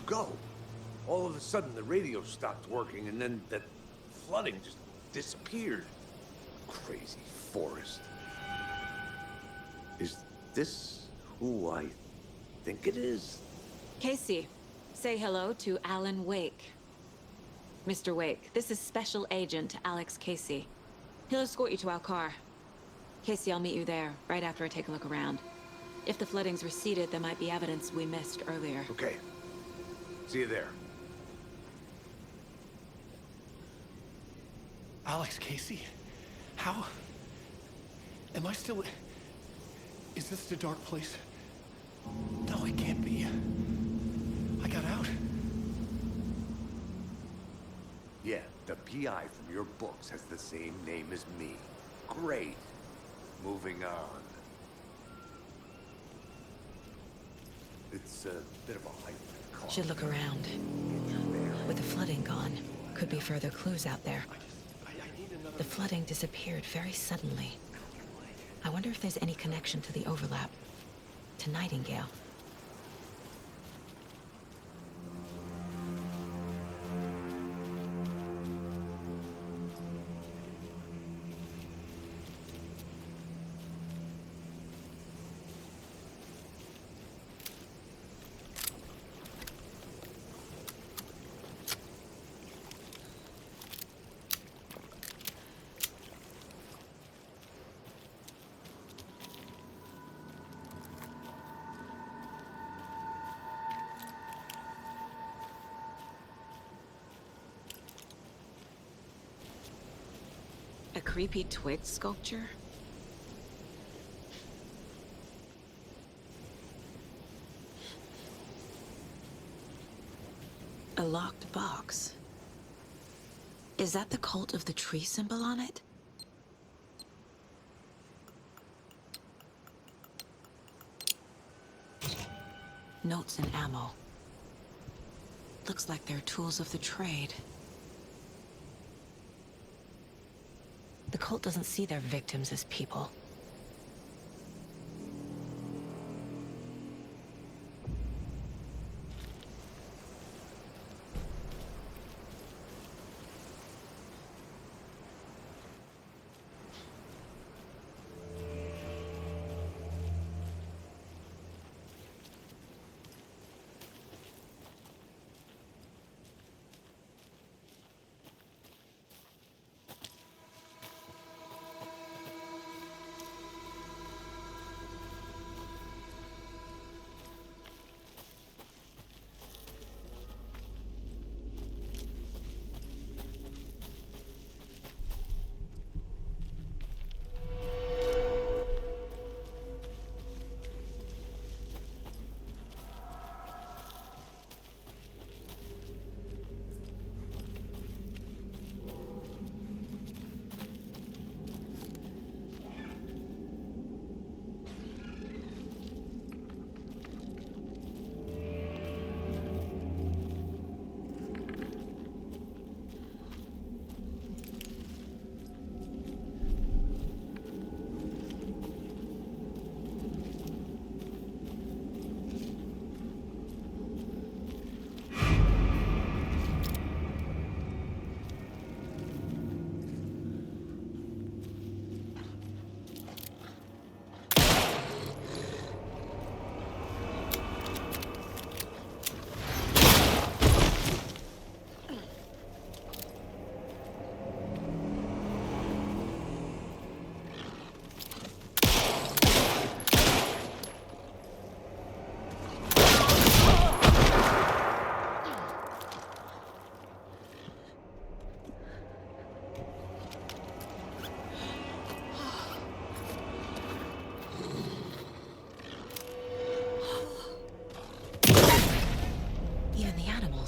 go? All of a sudden, the radio stopped working, and then that flooding just disappeared. Crazy forest. Is this who I think it is? Casey, say hello to Alan Wake. Mr. Wake, this is Special Agent Alex Casey. He'll escort you to our car. Casey, I'll meet you there, right after I take a look around. If the flooding's receded, there might be evidence we missed earlier. Okay. See you there. Alex Casey? How? Am I still... Is this the dark place? No, it can't be. I got out. Yeah, the PI from your books has the same name as me. Great. Moving on. It's a bit of a hike to the car. Should look around. With the flooding gone, could be further clues out there. The flooding disappeared very suddenly. I wonder if there's any connection to the overlap. To Nightingale. A creepy twig sculpture? A locked box. Is that the cult of the tree symbol on it? Notes and ammo. Looks like they're tools of the trade. The cult doesn't see their victims as people.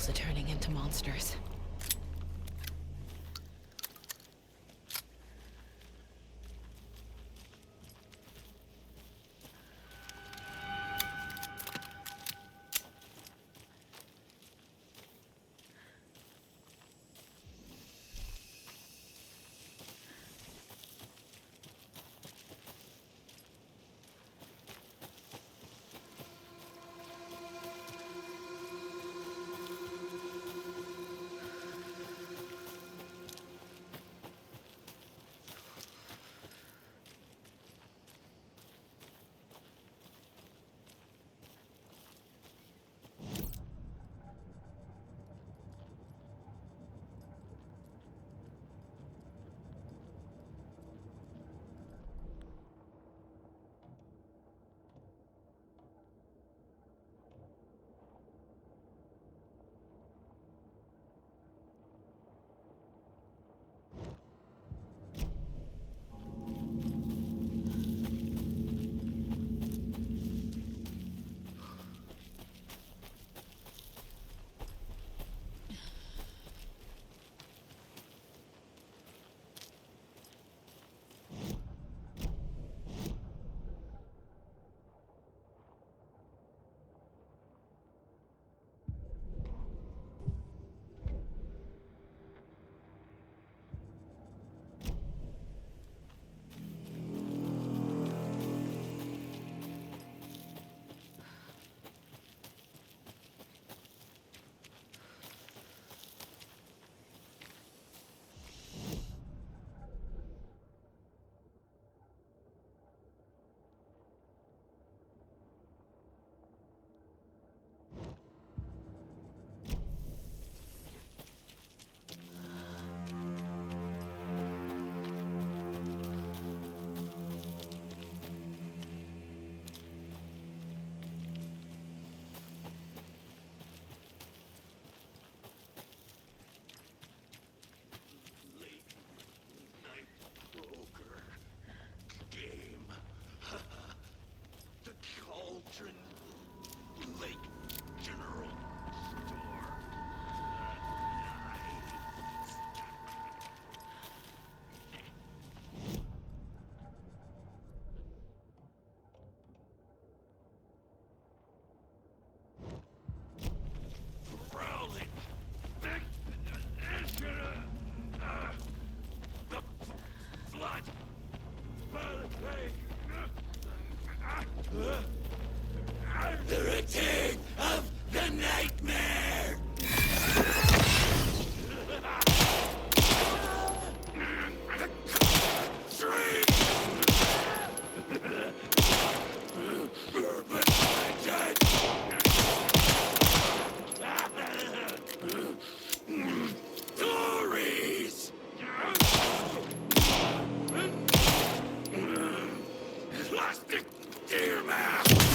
Are turning into monsters. Glories! Plastic deer mask!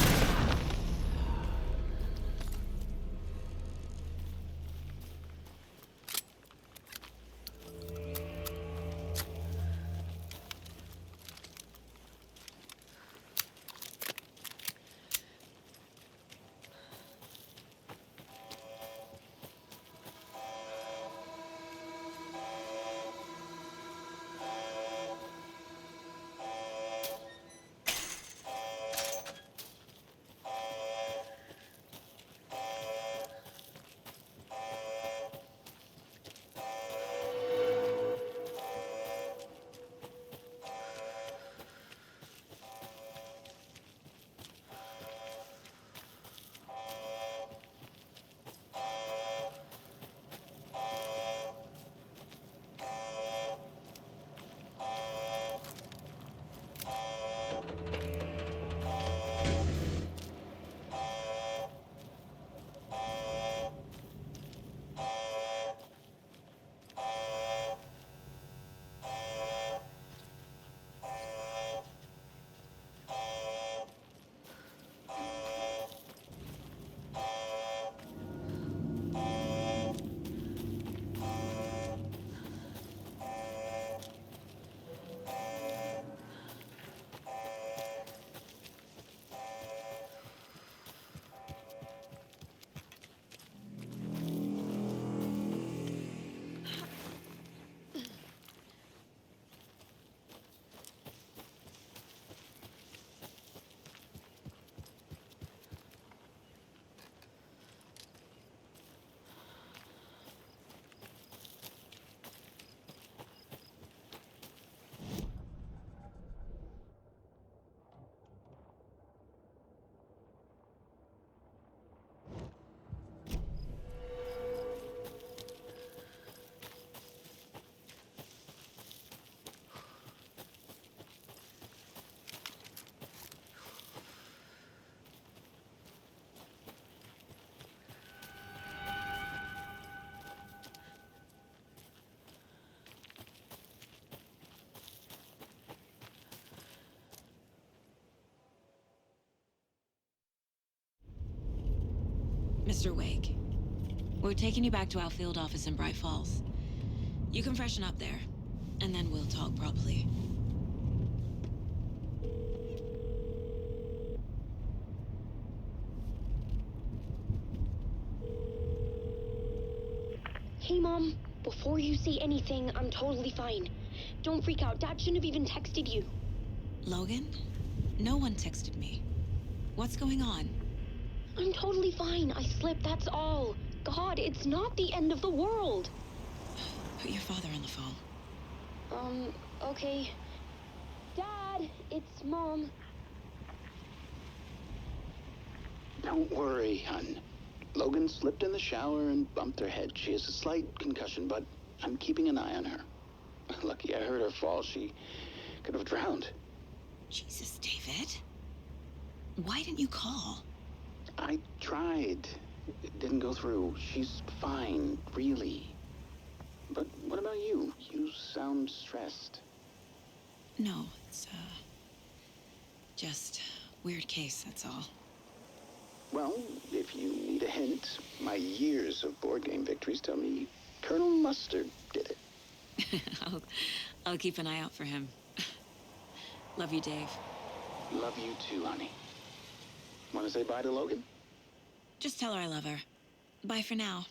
Mr. Wake, we're taking you back to our field office in Bright Falls. You can freshen up there, and then we'll talk properly. Hey, Mom. Before you say anything, I'm totally fine. Don't freak out. Dad shouldn't have even texted you. Logan? No one texted me. What's going on? I'm totally fine. I slipped, that's all. God, it's not the end of the world. Put your father on the phone. Okay. Dad, it's Mom. Don't worry, hun. Logan slipped in the shower and bumped her head. She has a slight concussion, but I'm keeping an eye on her. Lucky I heard her fall. She could have drowned. Jesus, David. Why didn't you call? I tried. It didn't go through. She's fine, really. But what about you? You sound stressed. No, it's, just weird case, that's all. Well, if you need a hint, my years of board game victories tell me Colonel Mustard did it. I'll keep an eye out for him. Love you, Dave. Love you too, honey. Want to say bye to Logan? Just tell her I love her. Bye for now.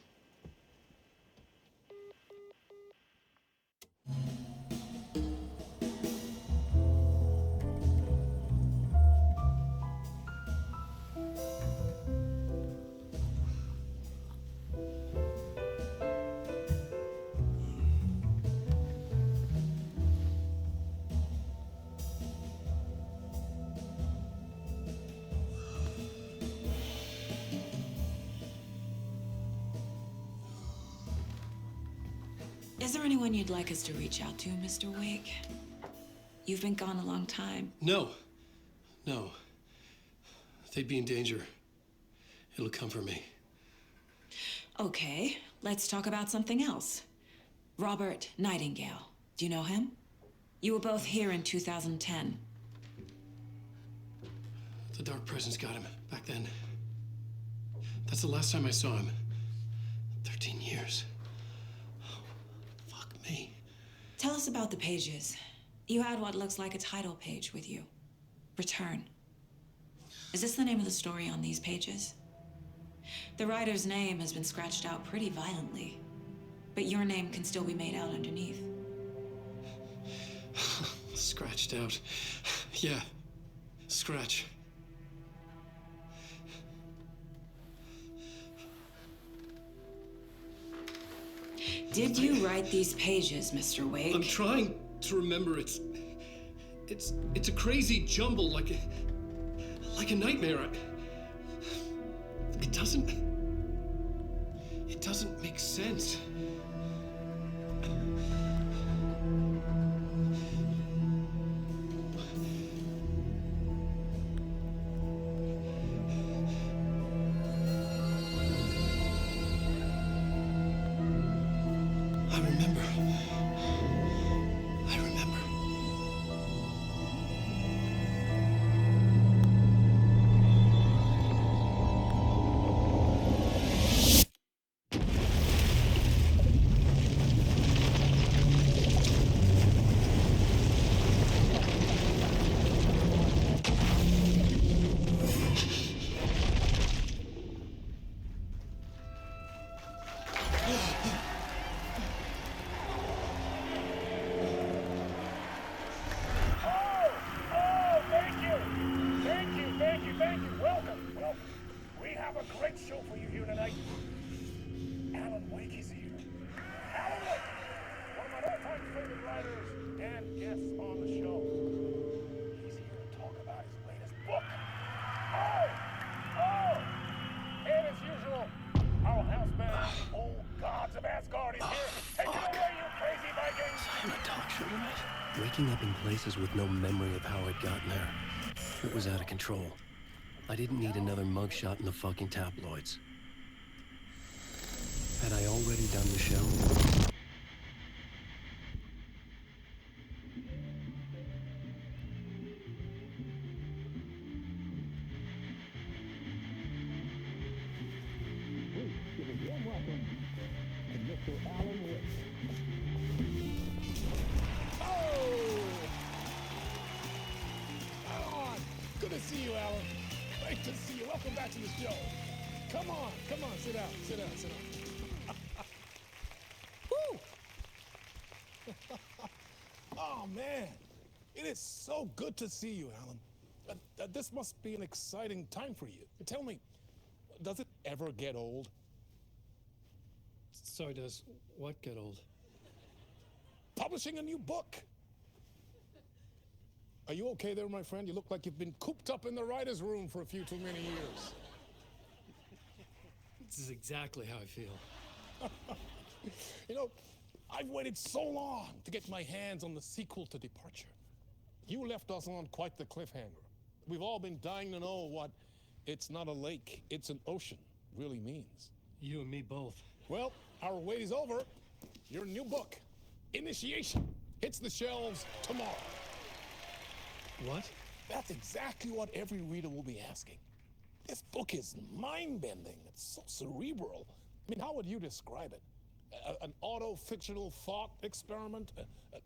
Is there anyone you'd like us to reach out to, Mr. Wake? You've been gone a long time. No. They'd be in danger. It'll come for me. Okay, let's talk about something else. Robert Nightingale. Do you know him? You were both here in 2010. The Dark Presence got him back then. That's the last time I saw him. 13 years. Oh, fuck me. Tell us about the pages. You had what looks like a title page with you. Return. Is this the name of the story on these pages? The writer's name has been scratched out pretty violently, but your name can still be made out underneath. Scratched out. Yeah. Scratch. Did you write these pages, Mr. Wake? I'm trying to remember. It's a crazy jumble, like a nightmare. It doesn't make sense. I remember. Alan Wake is here. Alan Wake, one of my all-time favorite writers and guests on the show. He's here to talk about his latest book. And as usual, our house band, Old Gods of Asgard, is here. Take it away, you crazy Vikings! I'm a talk show tonight. Waking up in places with no memory of how I'd gotten there. It was out of control. I didn't need another mugshot in the fucking tabloids. Had I already done the show? Please give a warm welcome to Mr. Alan Wake. Good to see you, Alan. Great to see you. Welcome back to the show. Come on, sit down. Woo! Oh, man. It is so good to see you, Alan. This must be an exciting time for you. Tell me, does it ever get old? So does what get old? Publishing a new book. Are you okay there, my friend? You look like you've been cooped up in the writer's room for a few too many years. This is exactly how I feel. You know, I've waited so long to get my hands on the sequel to Departure. You left us on quite the cliffhanger. We've all been dying to know what "it's not a lake, it's an ocean" really means. You and me both. Well, our wait is over. Your new book, Initiation, hits the shelves tomorrow. What? That's exactly what every reader will be asking. This book is mind-bending. It's so cerebral. I mean, how would you describe it? An auto-fictional thought experiment?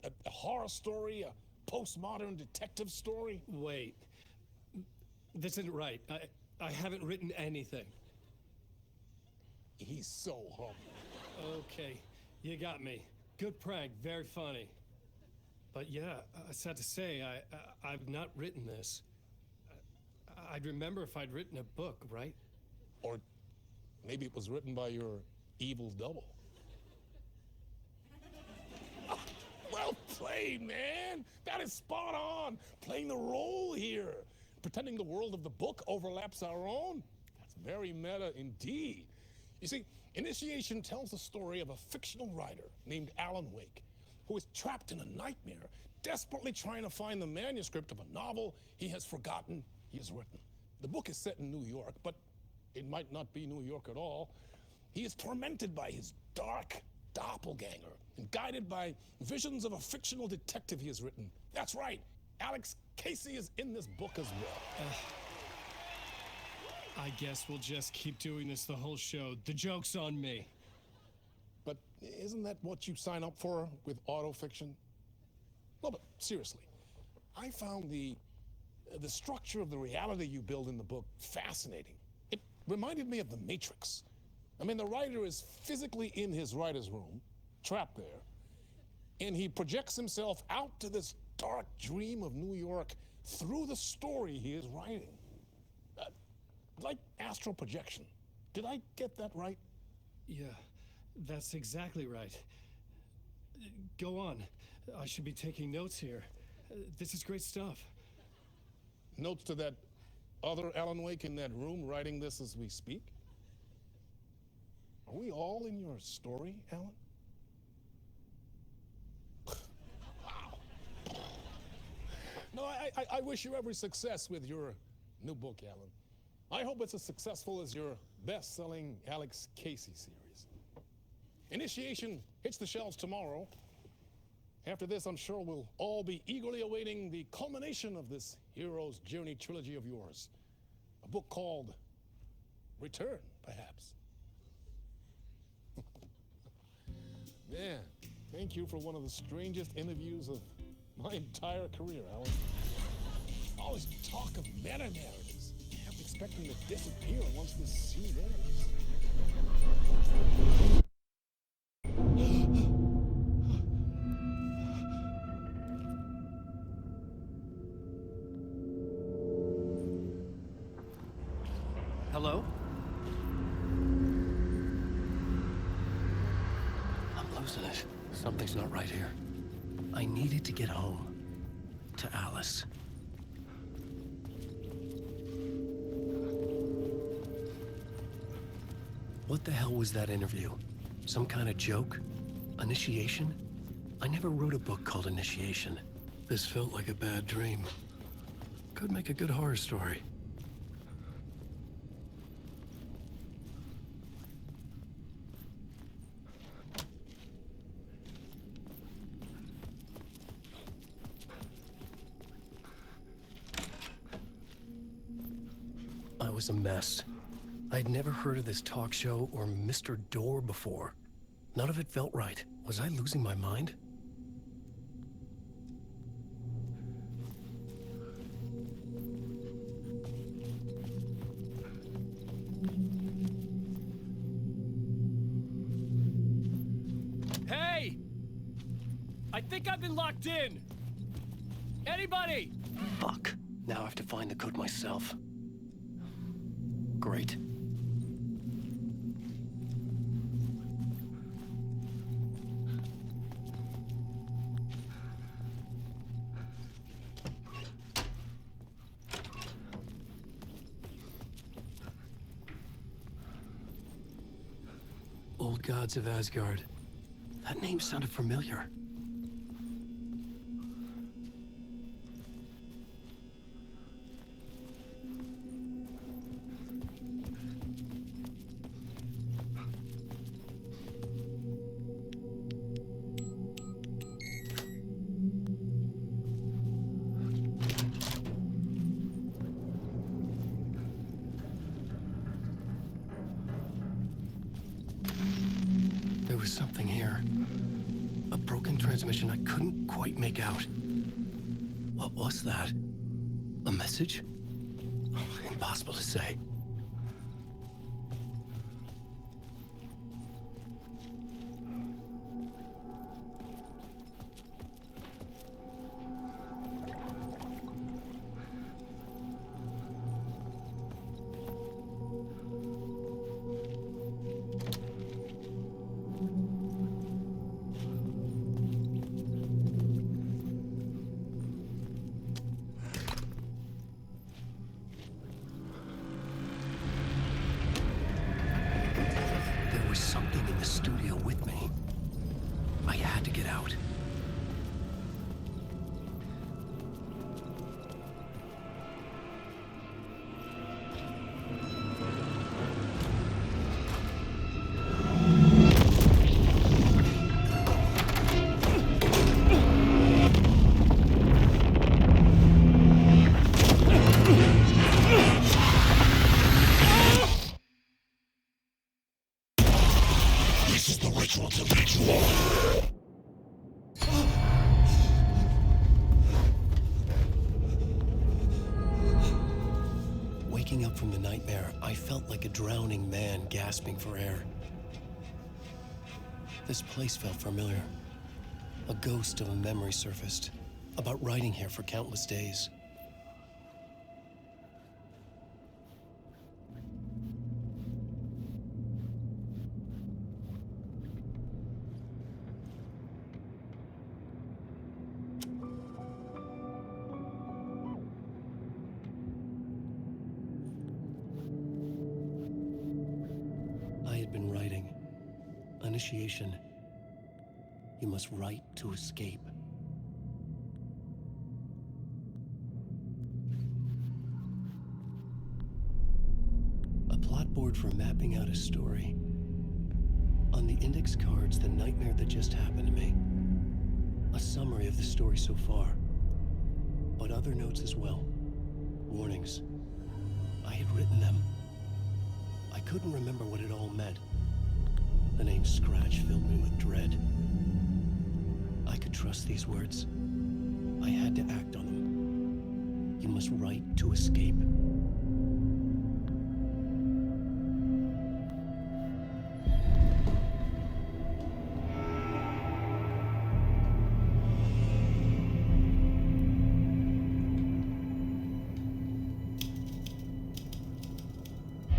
A horror story? A postmodern detective story? Wait. This isn't right. I haven't written anything. He's so humble. Okay, you got me. Good prank, very funny. But yeah, sad to say, I've not written this. I'd remember if I'd written a book, right? Or maybe it was written by your evil double. Well played, man. That is spot on. Playing the role here. Pretending the world of the book overlaps our own. That's very meta indeed. You see, Initiation tells the story of a fictional writer named Alan Wake, who is trapped in a nightmare, desperately trying to find the manuscript of a novel he has forgotten he has written. The book is set in New York, but it might not be New York at all. He is tormented by his dark doppelganger and guided by visions of a fictional detective he has written. That's right, Alex Casey is in this book as well. I guess we'll just keep doing this the whole show. The joke's on me. But isn't that what you sign up for with autofiction? No, but seriously, I found the structure of the reality you build in the book fascinating. It reminded me of The Matrix. I mean, the writer is physically in his writer's room, trapped there, and he projects himself out to this dark dream of New York through the story he is writing. Like astral projection. Did I get that right? Yeah, that's exactly right. Go on. I should be taking notes here. This is great stuff. Notes to that other Alan Wake in that room writing this as we speak? Are we all in your story, Alan? Wow. No, I wish you every success with your new book, Alan. I hope it's as successful as your best-selling Alex Casey series. Initiation hits the shelves tomorrow. After this, I'm sure we'll all be eagerly awaiting the culmination of this hero's journey trilogy of yours. A book called Return, perhaps. Man, thank you for one of the strangest interviews of my entire career, Alan. All this talk of meta-narratives. Kept expecting to disappear once this scene ends. Hello? I'm losing it. Something's not right here. I needed to get home. To Alice. What the hell was that interview? Some kind of joke? Initiation? I never wrote a book called Initiation. This felt like a bad dream. Could make a good horror story. I was a mess. I'd never heard of this talk show or Mr. Door before. None of it felt right. Was I losing my mind? Hey! I think I've been locked in! Anybody? Fuck. Now I have to find the code myself. Great. Old Gods of Asgard. That name sounded familiar. There was something here. A broken transmission I couldn't quite make out. What was that? A message? Impossible to say. There was something in the studio with me. I had to get out. Waking up from the nightmare, I felt like a drowning man gasping for air. This place felt familiar. A ghost of a memory surfaced, about riding here for countless days. I had been writing. Initiation. You must write to escape. A plot board for mapping out a story. On the index cards, the nightmare that just happened to me. A summary of the story so far. But other notes as well. Warnings. I had written them. I couldn't remember what it all meant. The name Scratch filled me with dread. I could trust these words. I had to act on them. You must write to escape.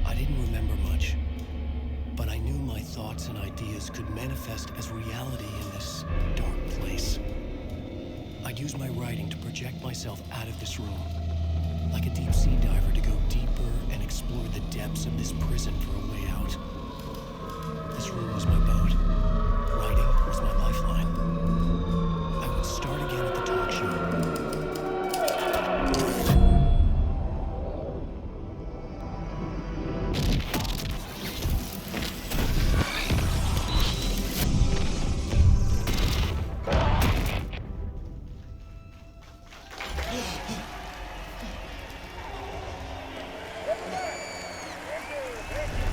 I didn't remember much, but I knew my thoughts and ideas could manifest as reality in this dark place. I'd use my writing to project myself out of this room, like a deep sea diver to go deeper and explore the depths of this prison for a way out. This room was my boat. Writing was my lifeline. I would start again at the talk show.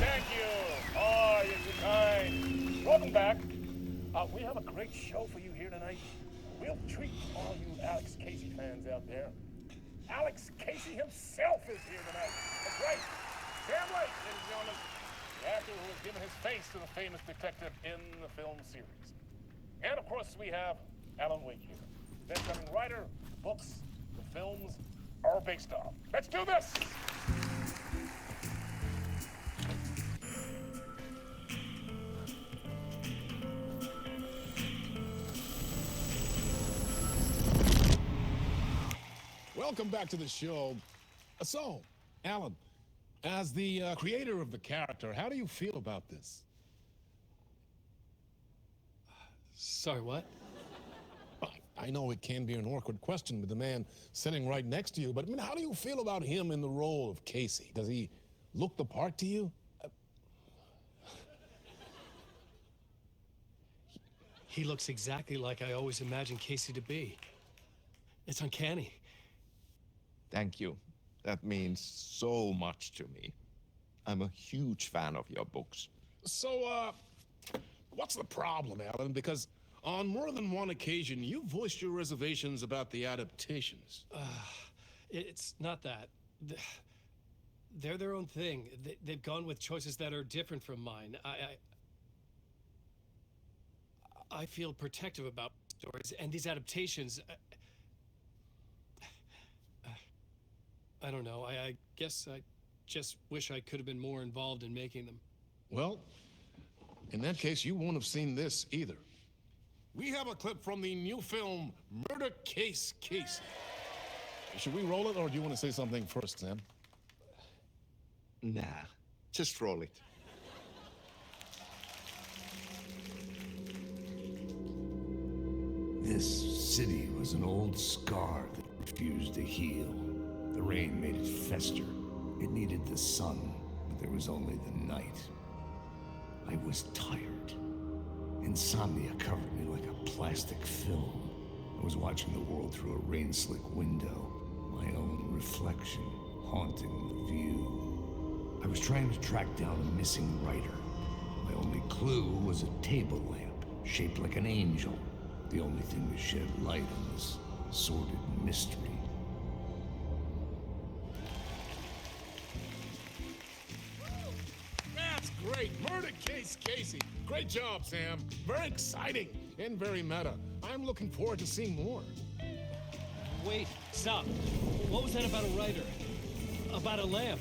Thank you. Oh, you're too kind. Welcome back. We have a great show for you here tonight. We'll treat all you Alex Casey fans out there. Alex Casey himself is here tonight. That's right. Sam Lake, ladies and gentlemen. The actor who has given his face to the famous detective in the film series. And of course, we have Alan Wake here. Best-selling writer, the books, the films are based on. Let's do this! Welcome back to the show. So, Alan, as the creator of the character, how do you feel about this? Sorry, what? I know it can be an awkward question with the man sitting right next to you, but I mean, how do you feel about him in the role of Casey? Does he look the part to you? He looks exactly like I always imagined Casey to be. It's uncanny. Thank you. That means so much to me. I'm a huge fan of your books. So, what's the problem, Alan? Because on more than one occasion, you voiced your reservations about the adaptations. It's not that. They're their own thing. They've gone with choices that are different from mine. I feel protective about stories, and these adaptations... I don't know. I guess I just wish I could have been more involved in making them. Well, in that case, you won't have seen this either. We have a clip from the new film, Murder Case Casey. Should we roll it, or do you want to say something first, Sam? Nah, just roll it. This city was an old scar that refused to heal. The rain made it fester. It needed the sun, but there was only the night. I was tired. Insomnia covered me like a plastic film. I was watching the world through a rain-slick window, my own reflection haunting the view. I was trying to track down a missing writer. My only clue was a table lamp shaped like an angel. The only thing to shed light on this sordid mystery. That's great. Murder case, Casey. Great job, Sam. Very exciting and very meta. I'm looking forward to seeing more. Wait, stop. What was that about a writer? About a lamp?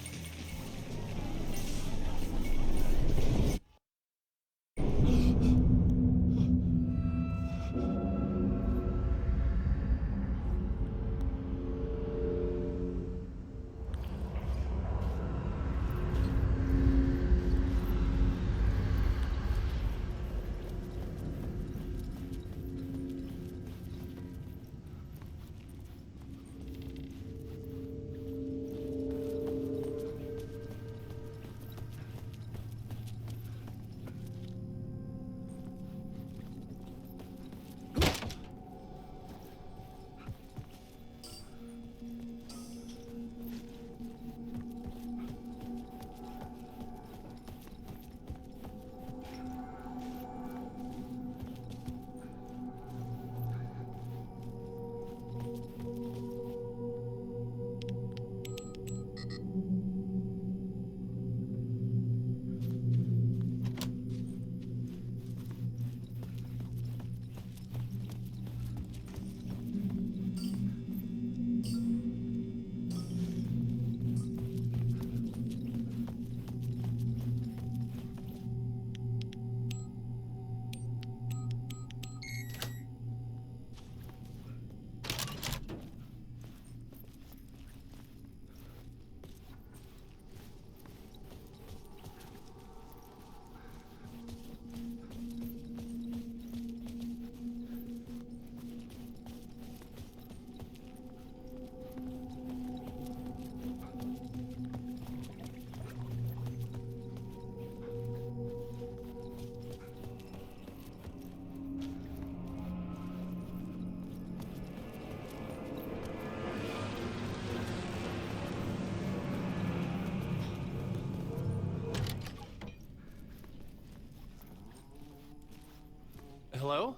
Hello?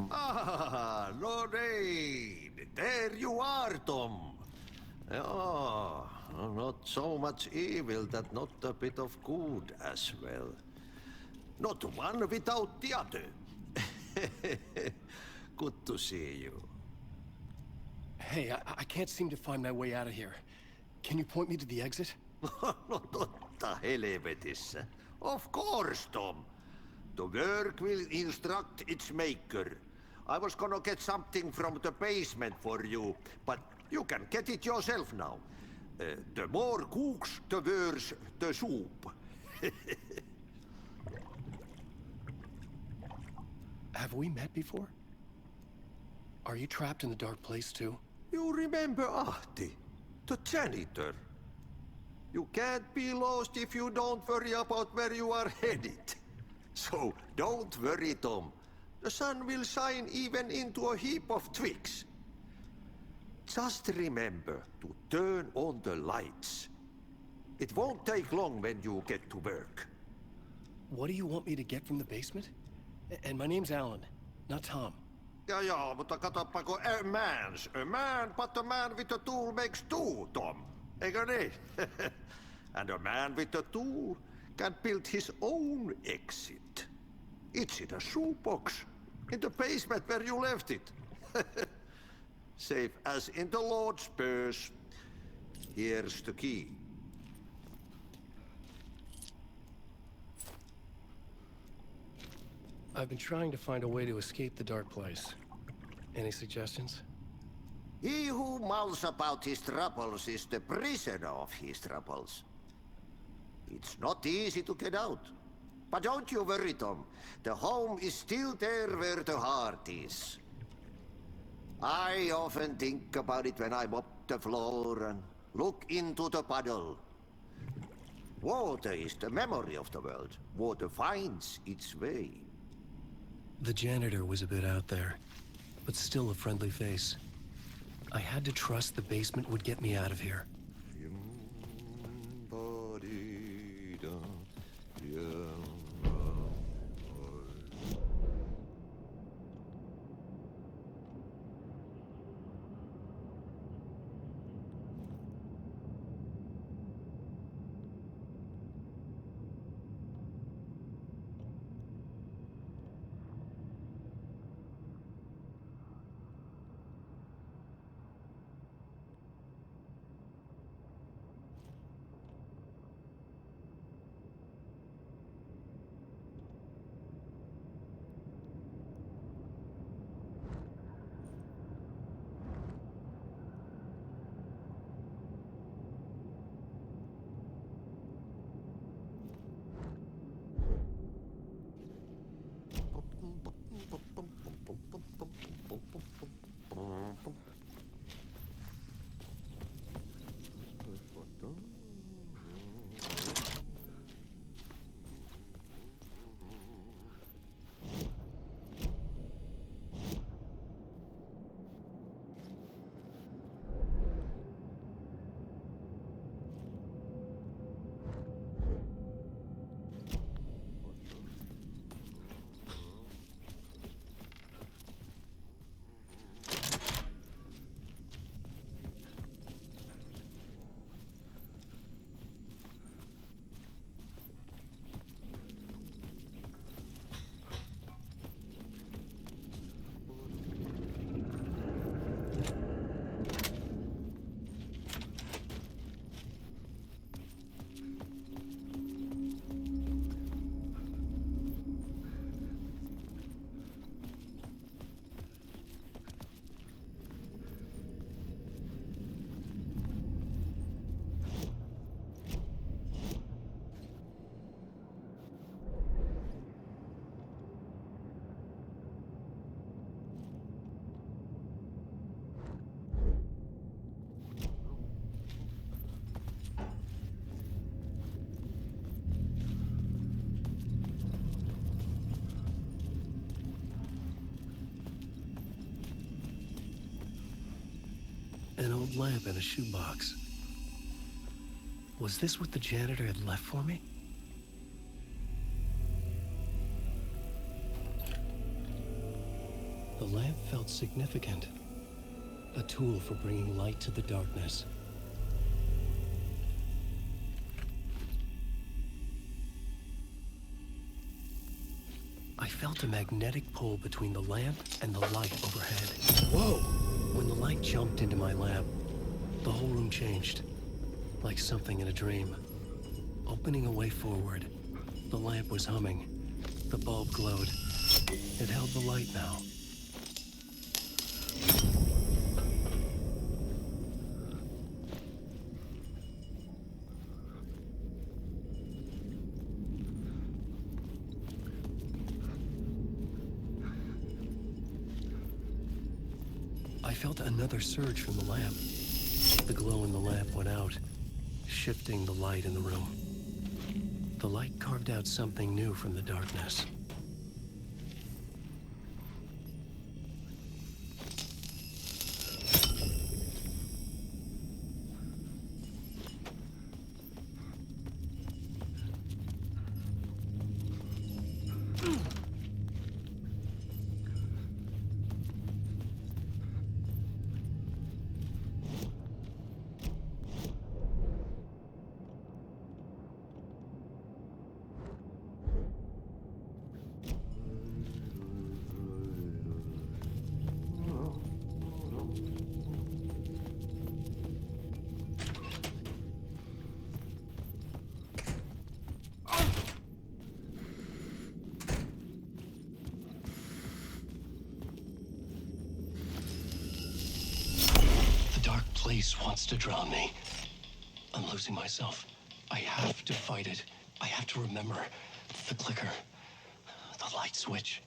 Ah, Lorraine! There you are, Tom. Oh, not so much evil that not a bit of good as well. Not one without the other. Good to see you. Hey, I can't seem to find my way out of here. Can you point me to the exit? No totta helvetissä. Of course, Tom. The work will instruct its maker. I was gonna get something from the basement for you, but you can get it yourself now. The more cooks, the worse the soup. Have we met before? Are you trapped in the dark place too? You remember Ahti, the janitor. You can't be lost if you don't worry about where you are headed. So don't worry, Tom. The sun will shine even into a heap of twigs. Just remember to turn on the lights. It won't take long when you get to work. What do you want me to get from the basement? And my name's Alan, not Tom. Ja, mutta katsopako a man, but a man with a tool makes two, Tom. Eikö niin? And a man with a tool can build his own exit. It's in a shoebox, in the basement where you left it. Safe as in the Lord's purse. Here's the key. I've been trying to find a way to escape the dark place. Any suggestions? He who mouths about his troubles is the prisoner of his troubles. It's not easy to get out. But don't you worry, Tom. The home is still there where the heart is. I often think about it when I mop the floor and look into the puddle. Water is the memory of the world. Water finds its way. The janitor was a bit out there, but still a friendly face. I had to trust the basement would get me out of here. An old lamp in a shoebox. Was this what the janitor had left for me? The lamp felt significant. A tool for bringing light to the darkness. I felt a magnetic pull between the lamp and the light overhead. Whoa! When the light jumped into my lamp, the whole room changed, like something in a dream. Opening a way forward, the lamp was humming. The bulb glowed. It held the light now. I felt another surge from the lamp. The glow in the lamp went out, shifting the light in the room. The light carved out something new from the darkness. Place wants to drown me. I'm losing myself. I have to fight it. I have to remember the clicker, the light switch.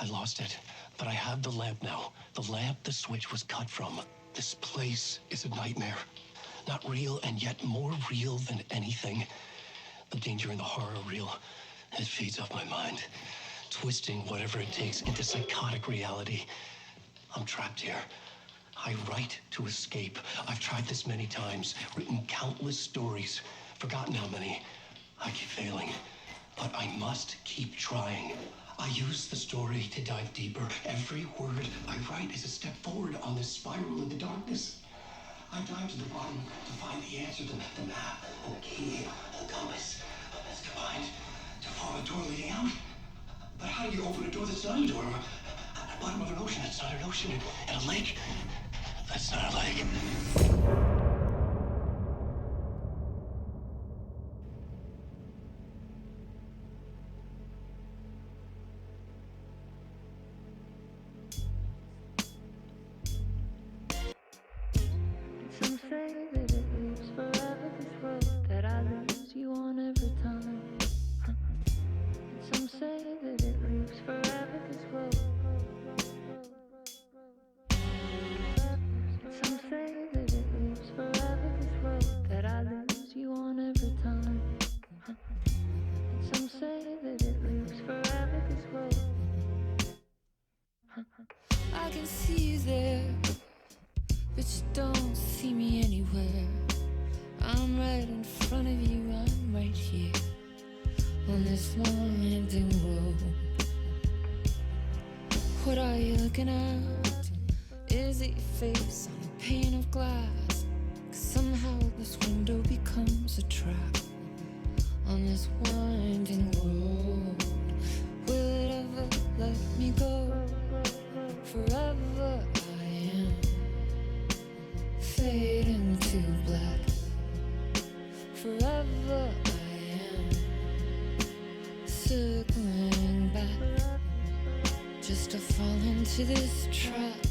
I lost it, But I have the lamp now. The lamp the switch was cut from. This place is a nightmare. Not real, and yet more real than anything. The danger and the horror real. It feeds off my mind, twisting whatever it takes into psychotic reality. I'm trapped here. I write to escape. I've tried this many times, written countless stories, forgotten how many. I keep failing, but I must keep trying. I use the story to dive deeper. Every word I write is a step forward on this spiral into darkness. I dive to the bottom to find the answer, the map, and the key, and the compass. That's combined to form a door leading out. But how do you open a door that's not a door? At the bottom of an ocean, that's not an ocean. And a lake, that's not a lake. Some say that it lives forever, this road that I lose you on every time. Some say that it lives forever, this road. Some say that it lives forever, this road that I lose you on every time. Some say that it lives forever, this road. I can see you there, but you don't see me anywhere. I'm right in front of you, I'm right here on this winding road. What are you looking at? Is it your face on a pane of glass? 'Cause somehow this window becomes a trap on this winding road. Will it ever let me go? Forever I am fading to black. Forever I am circling back, just to fall into this trap.